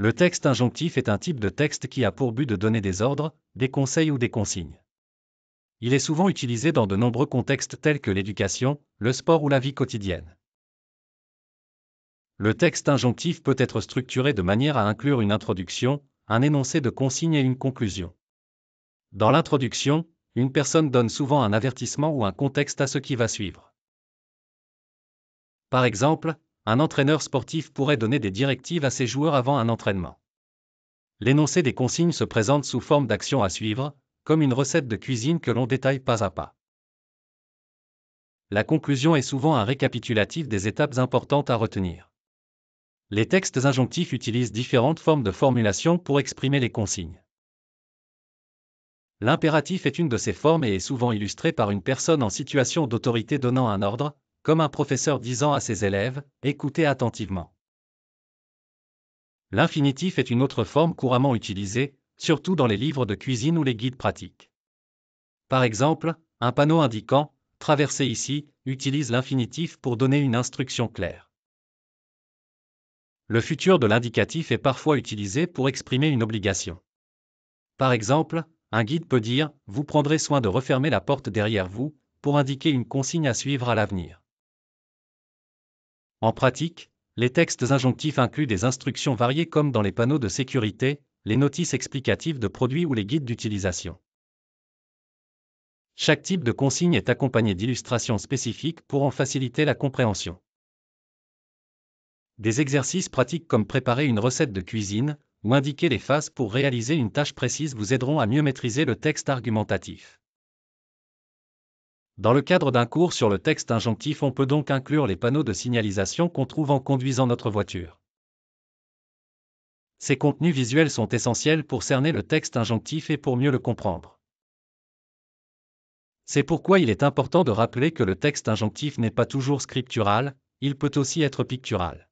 Le texte injonctif est un type de texte qui a pour but de donner des ordres, des conseils ou des consignes. Il est souvent utilisé dans de nombreux contextes tels que l'éducation, le sport ou la vie quotidienne. Le texte injonctif peut être structuré de manière à inclure une introduction, un énoncé de consigne et une conclusion. Dans l'introduction, une personne donne souvent un avertissement ou un contexte à ce qui va suivre. Par exemple, un entraîneur sportif pourrait donner des directives à ses joueurs avant un entraînement. L'énoncé des consignes se présente sous forme d'action à suivre, comme une recette de cuisine que l'on détaille pas à pas. La conclusion est souvent un récapitulatif des étapes importantes à retenir. Les textes injonctifs utilisent différentes formes de formulation pour exprimer les consignes. L'impératif est une de ces formes et est souvent illustré par une personne en situation d'autorité donnant un ordre, comme un professeur disant à ses élèves « Écoutez attentivement ». L'infinitif est une autre forme couramment utilisée, surtout dans les livres de cuisine ou les guides pratiques. Par exemple, un panneau indiquant « Traversez ici » utilise l'infinitif pour donner une instruction claire. Le futur de l'indicatif est parfois utilisé pour exprimer une obligation. Par exemple, un guide peut dire « Vous prendrez soin de refermer la porte derrière vous » pour indiquer une consigne à suivre à l'avenir. En pratique, les textes injonctifs incluent des instructions variées comme dans les panneaux de sécurité, les notices explicatives de produits ou les guides d'utilisation. Chaque type de consigne est accompagné d'illustrations spécifiques pour en faciliter la compréhension. Des exercices pratiques comme préparer une recette de cuisine ou indiquer les phases pour réaliser une tâche précise vous aideront à mieux maîtriser le texte argumentatif. Dans le cadre d'un cours sur le texte injonctif, on peut donc inclure les panneaux de signalisation qu'on trouve en conduisant notre voiture. Ces contenus visuels sont essentiels pour cerner le texte injonctif et pour mieux le comprendre. C'est pourquoi il est important de rappeler que le texte injonctif n'est pas toujours scriptural, il peut aussi être pictural.